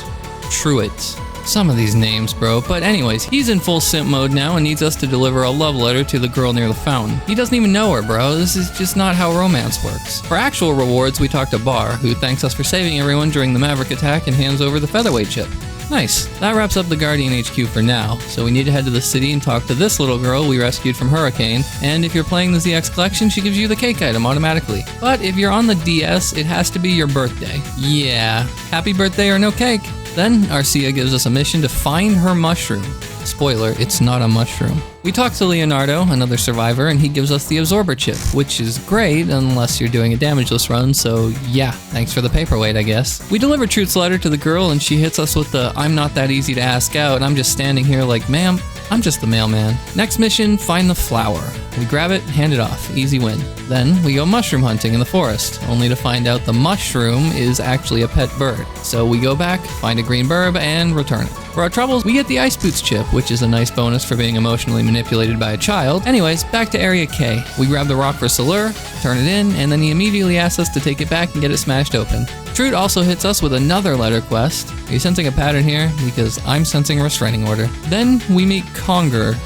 S1: Some of these names, bro. But anyways, he's in full simp mode now and needs us to deliver a love letter to the girl near the fountain. He doesn't even know her, bro. This is just not how romance works. For actual rewards, we talk to Bar, who thanks us for saving everyone during the Maverick attack and hands over the featherweight chip. Nice. That wraps up the Guardian HQ for now, so we need to head to the city and talk to this little girl we rescued from Hurricaune, and if you're playing the ZX collection, she gives you the cake item automatically. But if you're on the DS, it has to be your birthday. Yeah, happy birthday or no cake. Then Arcia gives us a mission to find her mushroom. Spoiler, it's not a mushroom. We talk to Leonardo, another survivor, and he gives us the absorber chip, which is great unless you're doing a damageless run, so yeah, thanks for the paperweight, I guess. We deliver Truth's letter to the girl, and she hits us with the "I'm not that easy to ask out," and I'm just standing here like, ma'am, I'm just the mailman. Next mission, find the flower. We grab it, hand it off, easy win. Then we go mushroom hunting in the forest, only to find out the mushroom is actually a pet bird. So we go back, find a green burb, and return it. For our troubles, we get the Ice Boots chip, which is a nice bonus for being emotionally manipulated by a child. Anyways, back to Area K. We grab the rock for Slither, turn it in, and then he immediately asks us to take it back and get it smashed open. Truth also hits us with another letter quest. Are you sensing a pattern here? Because I'm sensing a restraining order. Then we meet Congre.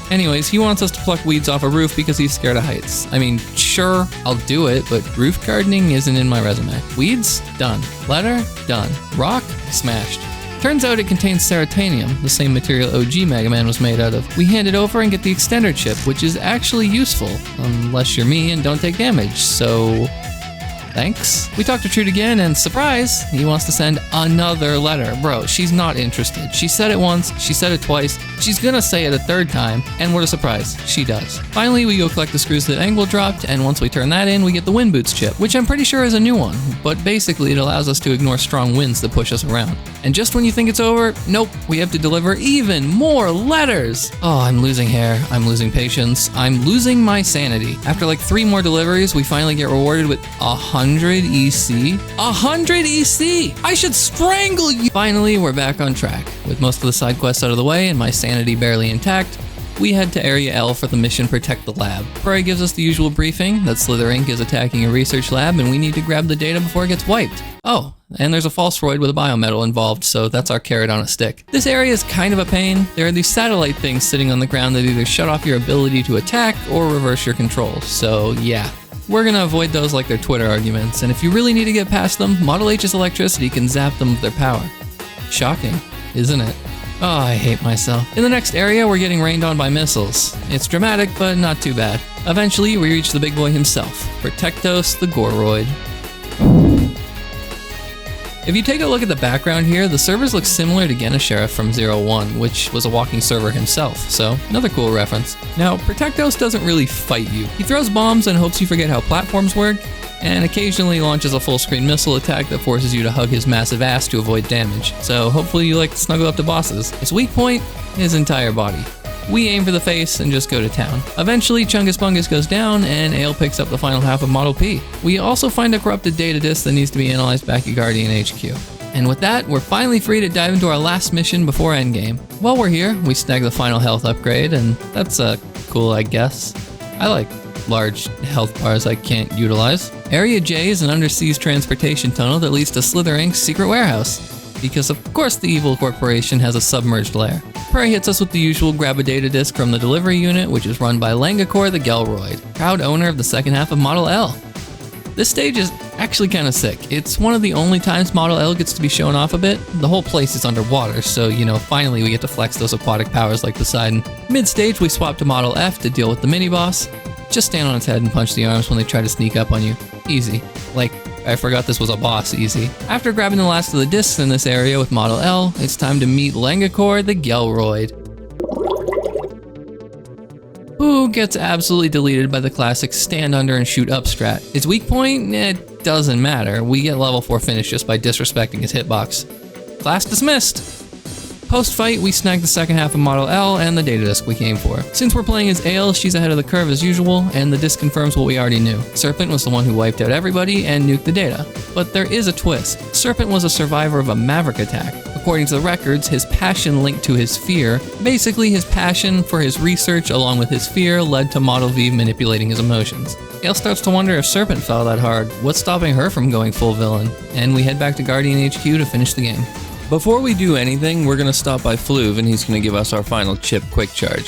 S1: Anyways, he wants us to pluck weeds off a roof because he's scared of heights. I mean, sure, I'll do it, but roof gardening isn't in my resume. Weeds? Done. Letter? Done. Rock? Smashed. Turns out it contains Ceratanium, the same material OG Mega Man was made out of. We hand it over and get the extender chip, which is actually useful, unless you're me and don't take damage, so thanks. We talk to Trude again, and surprise, he wants to send another letter. Bro, she's not interested. She said it once, she said it twice, she's gonna say it a third time, and what a surprise, she does. Finally, we go collect the screws that Angle dropped, and once we turn that in, we get the Wind Boots chip, which I'm pretty sure is a new one, but basically it allows us to ignore strong winds that push us around. And just when you think it's over, nope, we have to deliver even more letters! Oh, I'm losing hair, I'm losing patience, I'm losing my sanity. After like 3 more deliveries, we finally get rewarded with 100 EC? 100 EC! I should strangle you! Finally, we're back on track. With most of the side quests out of the way and my sanity barely intact, we head to Area L for the mission Protect the Lab. Prairie gives us the usual briefing that Slither Inc is attacking a research lab and we need to grab the data before it gets wiped. Oh, and there's a Falseroid with a biometal involved, so that's our carrot on a stick. This area is kind of a pain. There are these satellite things sitting on the ground that either shut off your ability to attack or reverse your controls, so yeah. We're gonna avoid those like they're Twitter arguments, and if you really need to get past them, Model H's electricity can zap them with their power. Shocking, isn't it? Oh, I hate myself. In the next area, we're getting rained on by missiles. It's dramatic, but not too bad. Eventually, we reach the big boy himself, Protectos the Goreroid. If you take a look at the background here, the servers look similar to Sheriff from 01, which was a walking server himself, so another cool reference. Now, Protectos doesn't really fight you. He throws bombs and hopes you forget how platforms work, and occasionally launches a full-screen missile attack that forces you to hug his massive ass to avoid damage. So hopefully you like to snuggle up to bosses. His weak point? His entire body. We aim for the face and just go to town. Eventually, Chungus Bungus goes down, and Ale picks up the final half of Model P. We also find a corrupted data disk that needs to be analyzed back at Guardian HQ. And with that, we're finally free to dive into our last mission before endgame. While we're here, we snag the final health upgrade, and that's cool, I guess. I like large health bars I can't utilize. Area J is an underseas transportation tunnel that leads to Slither Inc's secret warehouse. Because of course the evil corporation has a submerged lair. Prairie hits us with the usual grab a data disk from the delivery unit, which is run by Leganchor the Gelroid, proud owner of the second half of Model L. This stage is actually kind of sick. It's one of the only times Model L gets to be shown off a bit. The whole place is underwater, so finally we get to flex those aquatic powers like Poseidon. Mid-stage we swap to Model F to deal with the mini-boss. Just stand on its head and punch the arms when they try to sneak up on you. Easy. Like, I forgot this was a boss easy. After grabbing the last of the discs in this area with Model L, it's time to meet Leganchor the Gelroid, who gets absolutely deleted by the classic stand under and shoot up strat. Its weak point? It doesn't matter. We get level 4 finish just by disrespecting his hitbox. Class dismissed! Post-fight, we snag the second half of Model L and the data disk we came for. Since we're playing as Ale, she's ahead of the curve as usual, and the disc confirms what we already knew. Serpent was the one who wiped out everybody and nuked the data. But there is a twist. Serpent was a survivor of a Maverick attack. According to the records, his passion linked to his fear. Basically, his passion for his research along with his fear led to Model V manipulating his emotions. Ale starts to wonder if Serpent fell that hard. What's stopping her from going full villain? And we head back to Guardian HQ to finish the game. Before we do anything, we're going to stop by Fluve and he's going to give us our final chip quick charge.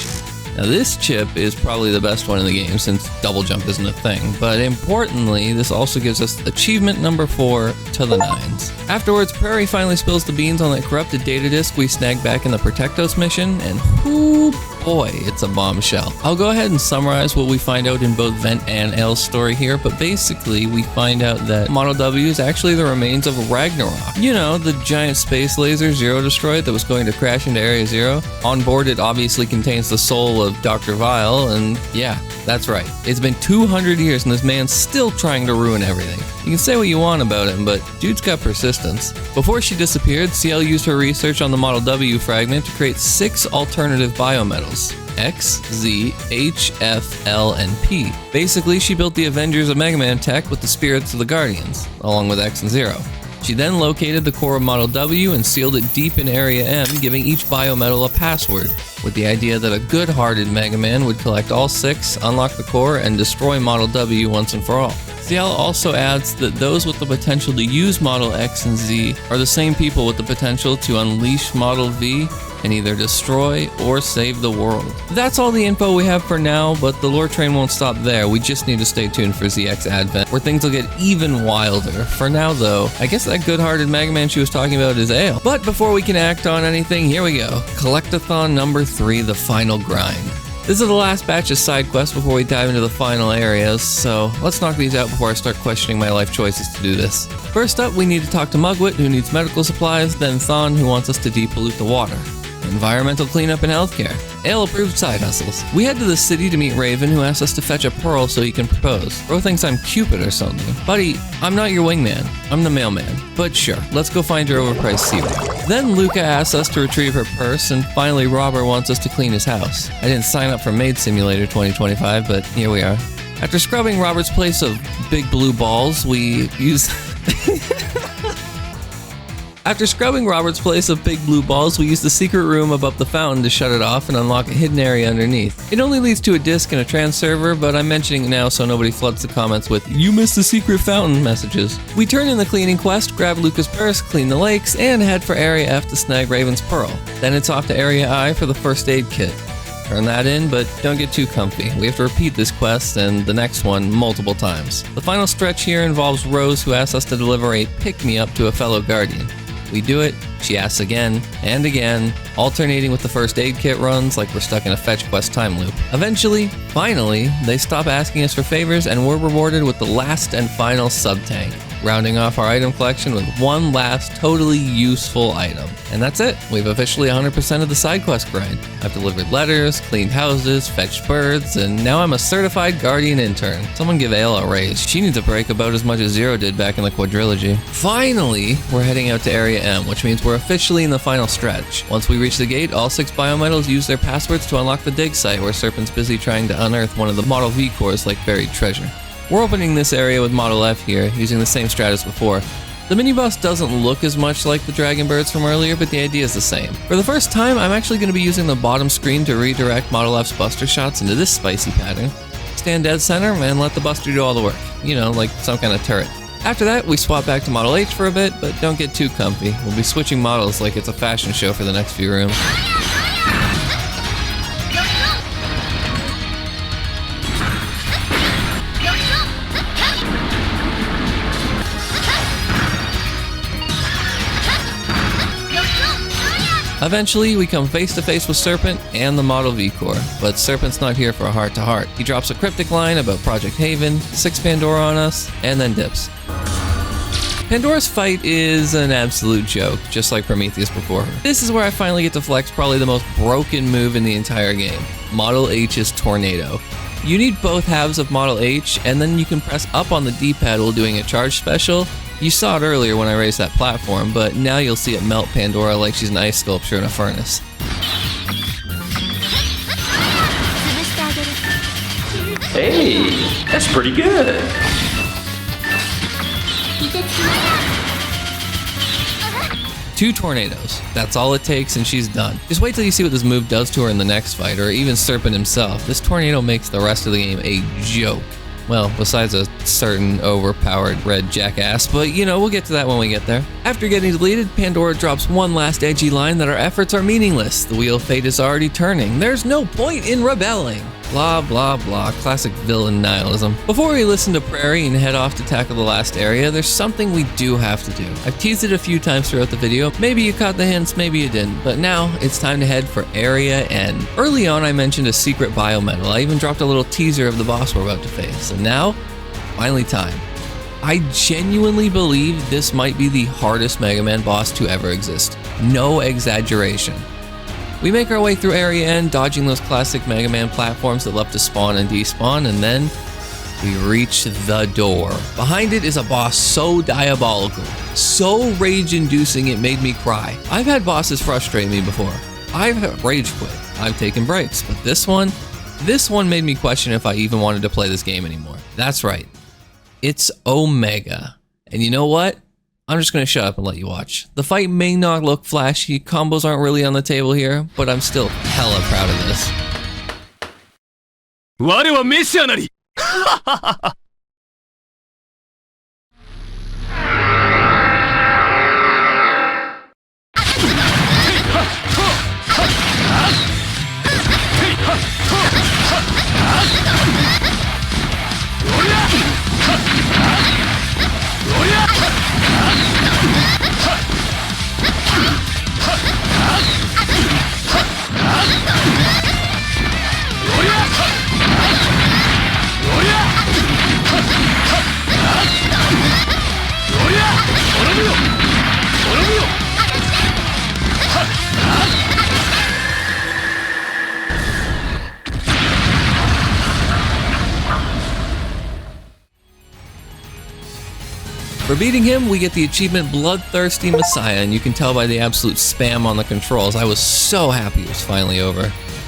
S1: Now this chip is probably the best one in the game since double jump isn't a thing, but importantly, this also gives us achievement number 4 to the 9s. Afterwards, Prairie finally spills the beans on that corrupted data disk we snagged back in the Protectos mission, and whoo boy, it's a bombshell. I'll go ahead and summarize what we find out in both Vent and L's story here, but basically we find out that Model W is actually the remains of Ragnarok. You know, the giant space laser Zero destroyed that was going to crash into Area Zero. On board it obviously contains the soul of Dr. Vile, and yeah, that's right. It's been 200 years and this man's still trying to ruin everything. You can say what you want about him, but dude's got persistence. Before she disappeared, CL used her research on the Model W fragment to create 6 alternative biometals. X, Z, H, F, L, and P. Basically, she built the Avengers of Mega Man tech with the spirits of the Guardians, along with X and Zero. She then located the core of Model W and sealed it deep in Area M, giving each biometal a password, with the idea that a good-hearted Mega Man would collect all 6, unlock the core, and destroy Model W once and for all. CL also adds that those with the potential to use Model X and Z are the same people with the potential to unleash Model V and either destroy or save the world. That's all the info we have for now, but the lore train won't stop there. We just need to stay tuned for ZX Advent, where things will get even wilder. For now though, I guess that good-hearted Mega Man she was talking about is Ale. But before we can act on anything, here we go. Collectathon number 3, the final grind. This is the last batch of side quests before we dive into the final areas, so let's knock these out before I start questioning my life choices to do this. First up, we need to talk to Mugwit, who needs medical supplies, then Thon, who wants us to depollute the water. Environmental cleanup and healthcare. Ale-approved side hustles. We head to the city to meet Raven, who asks us to fetch a pearl so he can propose. Bro thinks I'm Cupid or something. Buddy, I'm not your wingman. I'm the mailman. But sure, let's go find your overpriced seaweed. Then Luca asks us to retrieve her purse, and finally Robert wants us to clean his house. I didn't sign up for Maid Simulator 2025, but here we are. After scrubbing Robert's place of big blue balls, we use... After scrubbing Robert's place of big blue balls, we use the secret room above the fountain to shut it off and unlock a hidden area underneath. It only leads to a disk and a trans server, but I'm mentioning it now so nobody floods the comments with "You missed the secret fountain" messages. We turn in the cleaning quest, grab Luca's purse, clean the lakes, and head for Area F to snag Raven's pearl. Then it's off to Area I for the first aid kit. Turn that in, but don't get too comfy. We have to repeat this quest and the next one multiple times. The final stretch here involves Rose, who asks us to deliver a pick-me-up to a fellow guardian. We do it, she asks again and again, alternating with the first aid kit runs like we're stuck in a fetch quest time loop. Eventually, finally, they stop asking us for favors and we're rewarded with the last and final sub-tank, rounding off our item collection with one last totally useful item. And that's it. We've officially 100% of the side quest grind. I've delivered letters, cleaned houses, fetched birds, and now I'm a certified guardian intern. Someone give Ayla a raise. She needs a break about as much as Zero did back in the quadrilogy. Finally, we're heading out to Area M, which means we're officially in the final stretch. Once we reach the gate, all 6 biometals use their passwords to unlock the dig site, where Serpent's busy trying to unearth one of the Model V cores like buried treasure. We're opening this area with Model F here, using the same strat as before. The mini-boss doesn't look as much like the Dragon Birds from earlier, but the idea is the same. For the first time, I'm actually going to be using the bottom screen to redirect Model F's buster shots into this spicy pattern. Stand dead center and let the buster do all the work. You know, like some kind of turret. After that, we swap back to Model H for a bit, but don't get too comfy. We'll be switching models like it's a fashion show for the next few rooms. Eventually, we come face to face with Serpent and the Model V core, but Serpent's not here for a heart-to-heart. He drops a cryptic line about Project Haven, 6 Pandora on us, and then dips. Pandora's fight is an absolute joke, just like Prometheus before her. This is where I finally get to flex probably the most broken move in the entire game, Model H's Tornado. You need both halves of Model H, and then you can press up on the D-pad while doing a charge special. You saw it earlier when I raised that platform, but now you'll see it melt Pandora like she's an ice sculpture in a furnace.
S2: Hey, that's pretty good.
S1: Two tornadoes. That's all it takes and she's done. Just wait till you see what this move does to her in the next fight, or even Serpent himself. This tornado makes the rest of the game a joke. Well, besides a certain overpowered red jackass, but you know, we'll get to that when we get there. After getting deleted, Pandora drops one last edgy line that our efforts are meaningless. The wheel of fate is already turning. There's no point in rebelling. Blah, blah, blah. Classic villain nihilism. Before we listen to Prairie and head off to tackle the last area, there's something we do have to do. I've teased it a few times throughout the video. Maybe you caught the hints, maybe you didn't. But now, it's time to head for Area N. Early on, I mentioned a secret biometal. I even dropped a little teaser of the boss we're about to face. And now, finally time. I genuinely believe this might be the hardest Mega Man boss to ever exist. No exaggeration. We make our way through Area N, dodging those classic Mega Man platforms that love to spawn and despawn, and then we reach the door. Behind it is a boss so diabolical, so rage-inducing it made me cry. I've had bosses frustrate me before. I've rage quit. I've taken breaks, but this one made me question if I even wanted to play this game anymore. That's right. It's Omega. And you know what? I'm just going to shut up and let you watch. The fight may not look flashy, combos aren't really on the table here, but I'm still hella proud of this.
S4: 我はメシアなり
S1: For beating him, we get the achievement Bloodthirsty Messiah, and you can tell by the absolute spam on the controls. I was so happy it was finally over.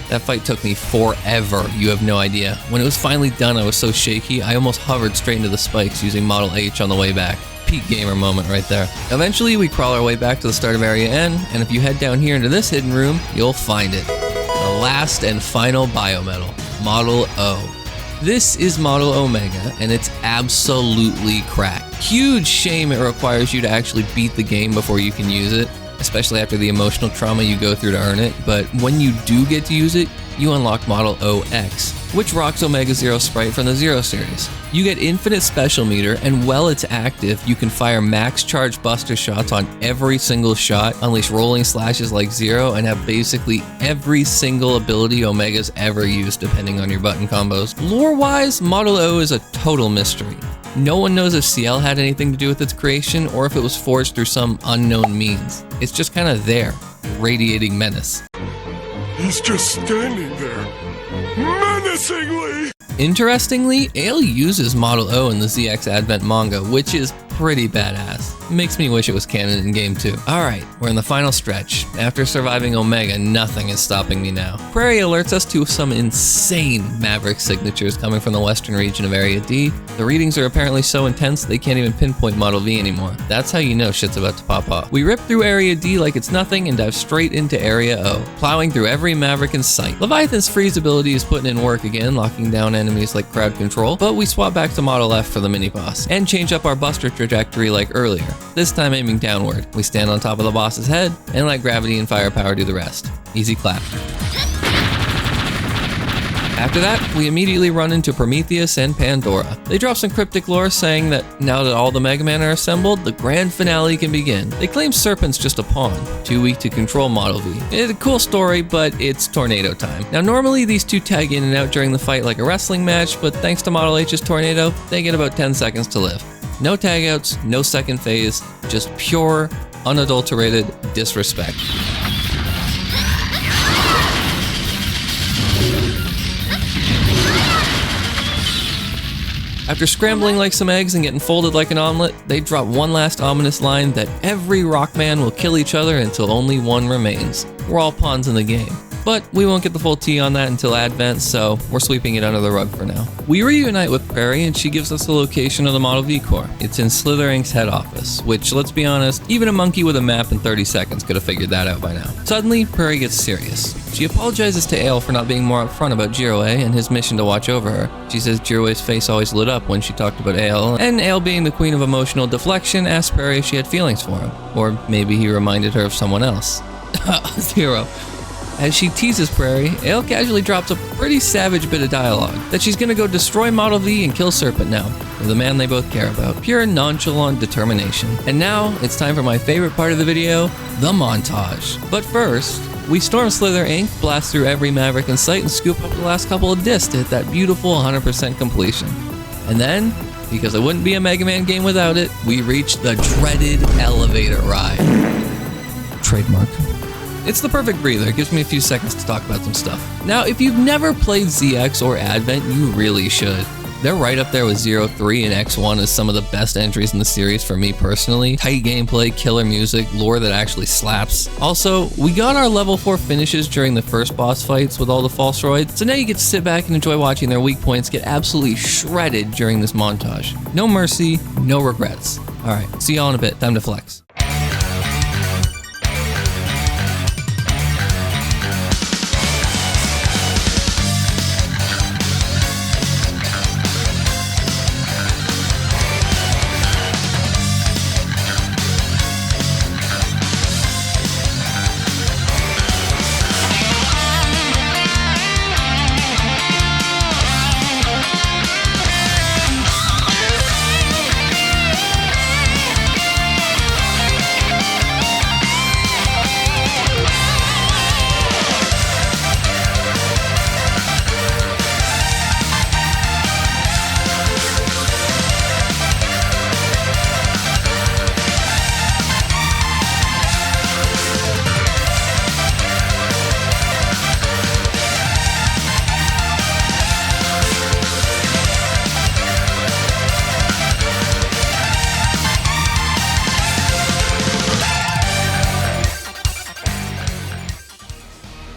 S1: That fight took me forever, you have no idea. When it was finally done, I was so shaky, I almost hovered straight into the spikes using Model H on the way back. Peak gamer moment right there. Eventually, we crawl our way back to the start of Area N, and if you head down here into this hidden room, you'll find it. The last and final biometal, Model O. This is Model Omega, and it's absolutely cracked. Huge shame it requires you to actually beat the game before you can use it, especially after the emotional trauma you go through to earn it, but when you do get to use it, you unlock Model OX, which rocks Omega Zero Sprite from the Zero series. You get infinite special meter, and while it's active, you can fire max charge buster shots on every single shot, unleash rolling slashes like Zero, and have basically every single ability Omega's ever used depending on your button combos. Lore-wise, Model O is a total mystery. No one knows if CL had anything to do with its creation or if it was forged through some unknown means. It's just kind of there, radiating menace.
S3: He's just standing there, menacingly.
S1: Interestingly, Ale uses Model O in the ZX Advent manga, which is pretty badass. Makes me wish it was canon in game 2. Alright, we're in the final stretch. After surviving Omega, nothing is stopping me now. Prairie alerts us to some insane Maverick signatures coming from the western region of Area D. The readings are apparently so intense they can't even pinpoint Model V anymore. That's how you know shit's about to pop off. We rip through Area D like it's nothing and dive straight into Area O, plowing through every Maverick in sight. Leviathan's freeze ability is putting in work again, locking down enemies like crowd control, but we swap back to Model F for the mini-boss, and change up our buster trajectory like earlier, this time aiming downward. We stand on top of the boss's head, and let gravity and firepower do the rest. Easy clap. After that, we immediately run into Prometheus and Pandora. They drop some cryptic lore saying that now that all the Mega Man are assembled, the grand finale can begin. They claim Serpent's just a pawn, too weak to control Model V. It's a cool story, but it's tornado time. Now normally these two tag in and out during the fight like a wrestling match, but thanks to Model H's tornado, they get about 10 seconds to live. No tag outs, no second phase, just pure, unadulterated disrespect. After scrambling like some eggs and getting folded like an omelet, they drop one last ominous line that every Rockman will kill each other until only one remains. We're all pawns in the game. But we won't get the full tea on that until Advent, so we're sweeping it under the rug for now. We reunite with Prairie and she gives us the location of the Model V core. It's in Slither Inc's head office, which, let's be honest, even a monkey with a map in 30 seconds could have figured that out by now. Suddenly, Prairie gets serious. She apologizes to Ale for not being more upfront about Gelroid and his mission to watch over her. She says Gelroid's face always lit up when she talked about Ale, and Ale, being the queen of emotional deflection, asked Prairie if she had feelings for him. Or maybe he reminded her of someone else. Zero. As she teases Prairie, Ale casually drops a pretty savage bit of dialogue that she's gonna go destroy Model V and kill Serpent now, the man they both care about. Pure nonchalant determination. And now, it's time for my favorite part of the video, the montage. But first, we storm Slither Inc, blast through every Maverick in sight, and scoop up the last couple of discs to hit that beautiful 100% completion. And then, because it wouldn't be a Mega Man game without it, we reach the dreaded elevator ride. Trademark. It's the perfect breather. It gives me a few seconds to talk about some stuff. Now, if you've never played ZX or Advent, you really should. They're right up there with 03 and X1 as some of the best entries in the series for me personally. Tight gameplay, killer music, lore that actually slaps. Also, we got our level 4 finishes during the first boss fights with all the Falseroids, so now you get to sit back and enjoy watching their weak points get absolutely shredded during this montage. No mercy, no regrets. Alright, see y'all in a bit. Time to flex.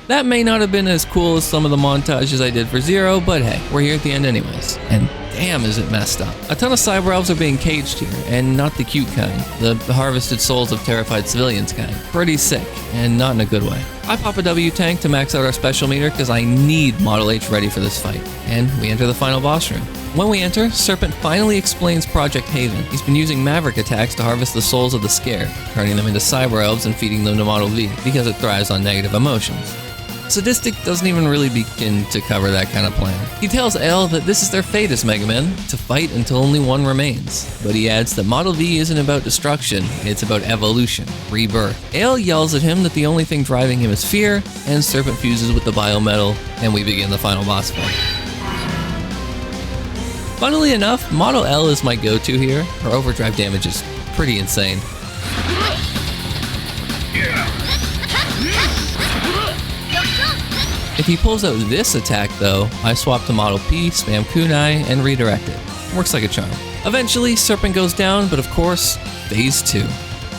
S1: That may not have been as cool as some of the montages I did for Zero, but hey, we're here at the end anyways. And damn is it messed up. A ton of cyber elves are being caged here, and not the cute kind. The harvested souls of terrified civilians kind. Pretty sick, and not in a good way. I pop a W tank to max out our special meter because I need Model H ready for this fight. And we enter the final boss room. When we enter, Serpent finally explains Project Haven. He's been using Maverick attacks to harvest the souls of the scared, turning them into cyber elves and feeding them to Model V, because it thrives on negative emotions. Sadistic doesn't even really begin to cover that kind of plan. He tells Ale that this is their fate as Mega Men, to fight until only one remains. But he adds that Model V isn't about destruction, it's about evolution, rebirth. Ale yells at him that the only thing driving him is fear, and Serpent fuses with the Biometal, and we begin the final boss fight. Funnily enough, Model L is my go-to here. Her overdrive damage is pretty insane. If he pulls out this attack though, I swap to Model P, spam kunai, and redirect it. Works like a charm. Eventually, Serpent goes down, but of course, Phase 2.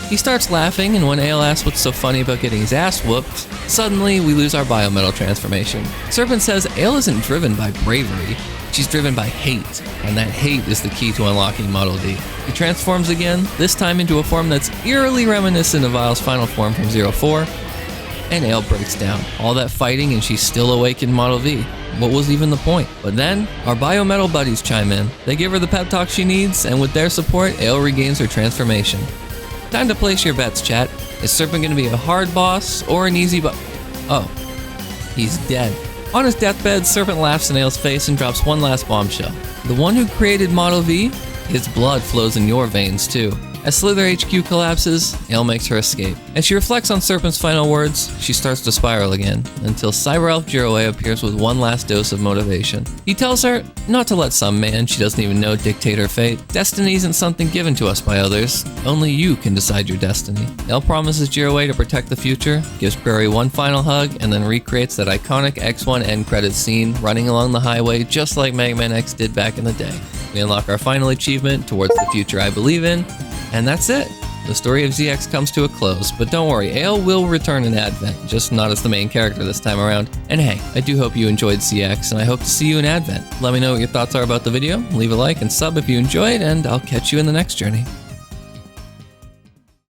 S1: He starts laughing, and when Ale asks what's so funny about getting his ass whooped, suddenly we lose our Biometal transformation. Serpent says Ale isn't driven by bravery, she's driven by hate, and that hate is the key to unlocking Model V. He transforms again, this time into a form that's eerily reminiscent of Vile's final form from 04, and Ale breaks down. All that fighting and she's still awake in Model V. What was even the point? But then, our Biometal buddies chime in. They give her the pep talk she needs, and with their support, Ale regains her transformation. Time to place your bets, chat. Is Serpent gonna be a hard boss, or an easy Oh. He's dead. On his deathbed, Serpent laughs in Ale's face and drops one last bombshell. The one who created Model V? His blood flows in your veins too. As Slither HQ collapses, Ale makes her escape. As she reflects on Serpent's final words, she starts to spiral again, until Cyber Elf Gelroid appears with one last dose of motivation. He tells her not to let some man she doesn't even know dictate her fate. Destiny isn't something given to us by others, only you can decide your destiny. Ale promises Gelroid to protect the future, gives Prairie one final hug, and then recreates that iconic X1 end credits scene running along the highway just like Mega Man X did back in the day. We unlock our final achievement, Towards the Future I Believe In, and that's it. the story of ZX comes to a close, but don't worry, Ale will return in Advent, just not as the main character this time around. And hey, I do hope you enjoyed CX, and I hope to see you in Advent. Let me know what your thoughts are about the video, leave a like and sub if you enjoyed, and I'll catch you in the next journey.